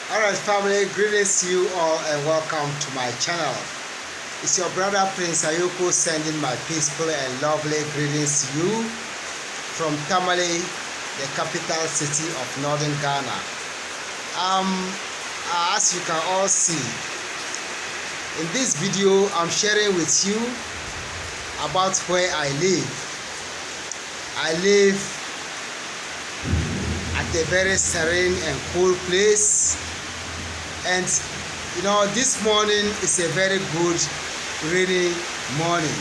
Alright family, greetings to you all and welcome to my channel. It's your brother Prince Ayoko sending my peaceful and lovely greetings to you from Tamale, the capital city of Northern Ghana. As you can all see, in this video I'm sharing with you about where I live. I live at a very serene and cool place. And this morning is a very good rainy morning,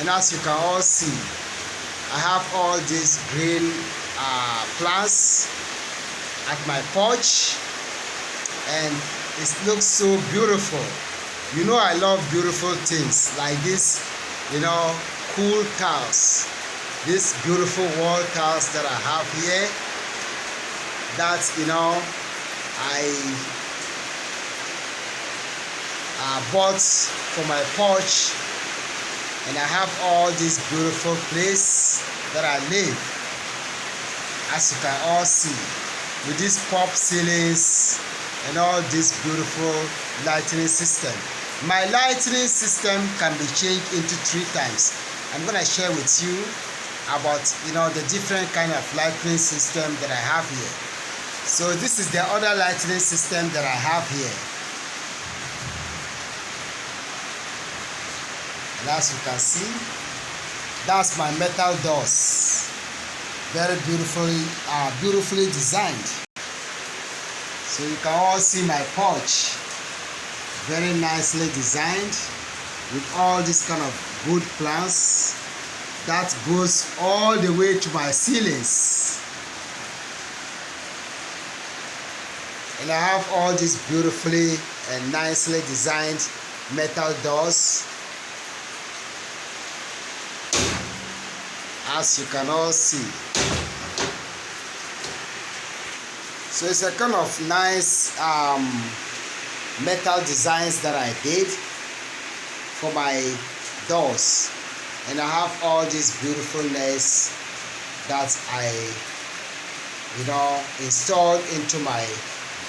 and as you can all see, I have all these green plants at my porch, and it looks so beautiful. I love beautiful things like this, cool tiles, these beautiful wall tiles that I have here, that I bought for my porch, and I have all this beautiful place that I live, as you can all see, with these pop ceilings and all this beautiful lighting system. My lighting system can be changed into 3 times. I'm going to share with you about the different kind of lighting system that I have here. So this is the other lighting system that I have here. And as you can see, that's my metal doors, very beautifully designed. So you can all see my porch, very nicely designed, with all this kind of good plants that goes all the way to my ceilings. And I have all these beautifully and nicely designed metal doors, as you can all see. So it's a kind of nice metal designs that I did for my doors, and I have all this beautifulness that I installed into my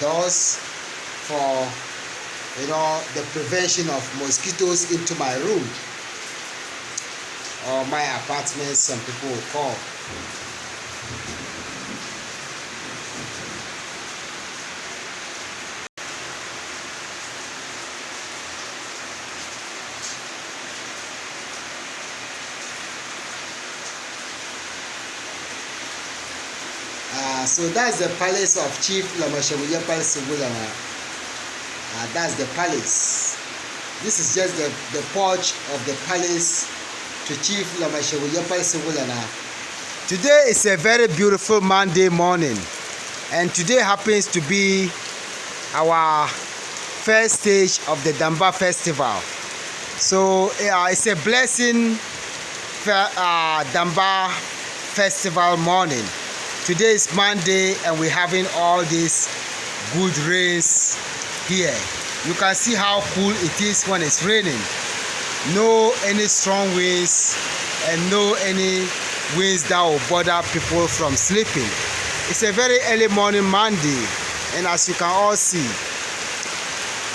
doors for the prevention of mosquitoes into my room, or my apartment, some people will call. So that's the palace of Chief Lamashawiyapal Sibulana. That's the palace. This is just the porch of the palace to Chief Lamashawiyapal Sibulana. Today is a very beautiful Monday morning, and today happens to be our first stage of the Damba Festival. So it's a blessing Damba Festival morning. Today is Monday, and we're having all these good rains here. You can see how cool it is when it's raining. No any strong winds, and no any winds that will bother people from sleeping. It's a very early morning Monday, and as you can all see,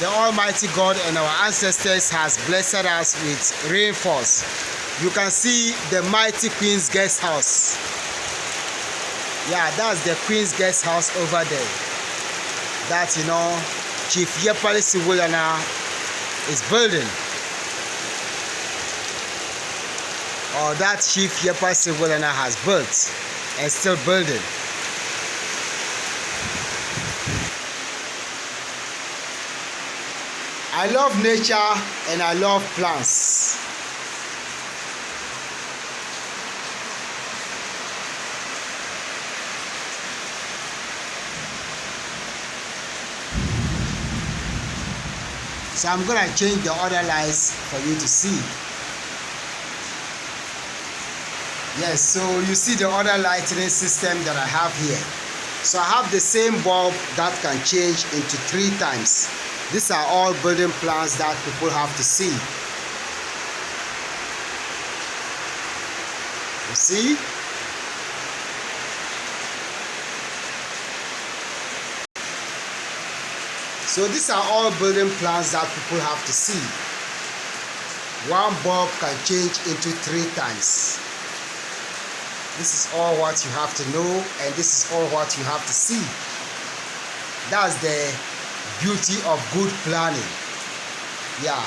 the Almighty God and our ancestors has blessed us with rainfalls. You can see the mighty Queen's guest house. Yeah, that's the Queen's guest house over there. That Chief Yepali Siwulana is building, or that Chief Yepali Siwulana has built and still building. I love nature and I love plants. So I'm going to change the other lights for you to see. Yes, so you see the other lighting system that I have here. So I have the same bulb that can change into 3 times. These are all building plans that people have to see. You see? So these are all building plans that people have to see. One bulb can change into 3 times. This is all what you have to know, and this is all what you have to see. That's the beauty of good planning. Yeah.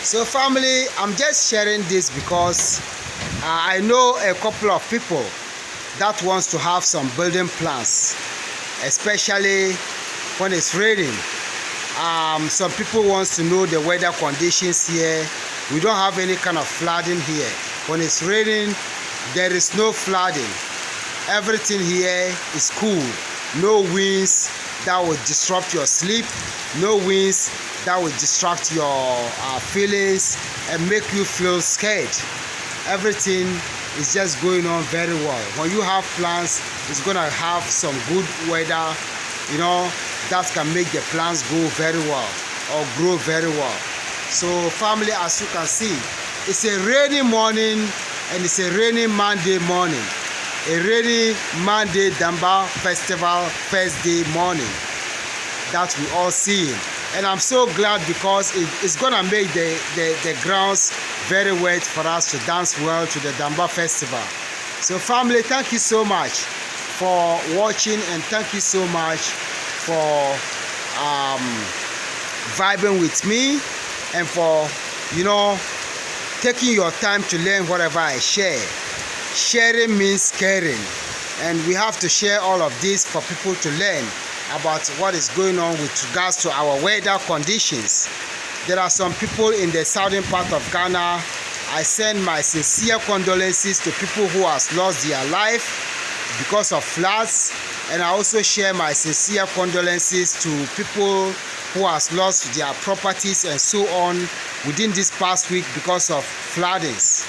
So family, I'm just sharing this because I know a couple of people that wants to have some building plans, especially when it's raining. Some people wants to know the weather conditions here. We don't have any kind of flooding here. When it's raining, there is no flooding. Everything here is cool. No winds that will disrupt your sleep. No winds that will distract your feelings and make you feel scared. Everything is just going on very well. When you have plans, it's gonna have some good weather, that can make the plants go very well or grow very well. So family, as you can see, it's a rainy morning and it's a rainy Monday morning. A rainy Monday Damba Festival first day morning that we all see. And I'm so glad because it's gonna make the grounds very wet for us to dance well to the Damba Festival. So family, thank you so much for watching, and thank you so much for vibing with me, and for taking your time to learn whatever I share. Sharing means caring, and we have to share all of this for people to learn about what is going on with regards to our weather conditions. There are some people in the southern part of Ghana. I send my sincere condolences to people who have lost their life because of floods, and I also share my sincere condolences to people who have lost their properties and so on within this past week because of floodings.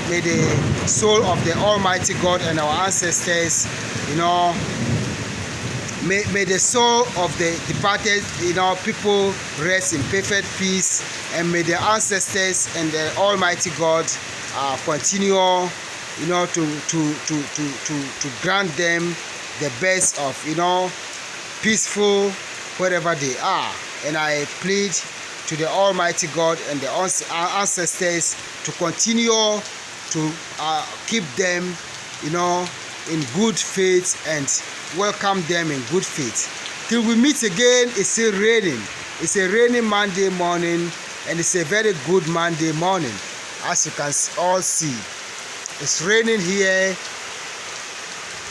May the soul of the Almighty God and our ancestors, may the soul of the departed, people rest in perfect peace, and may the ancestors and the Almighty God continue, to grant them the best of, peaceful wherever they are. And I plead to the Almighty God and the ancestors to continue to keep them, in good faith, and welcome them in good faith. Till we meet again, it's still raining. It's a rainy Monday morning, and it's a very good Monday morning. As you can all see, it's raining here,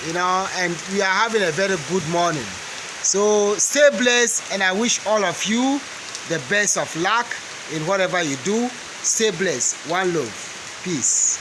and we are having a very good morning. So stay blessed, and I wish all of you the best of luck in whatever you do. Stay blessed. One love. Peace.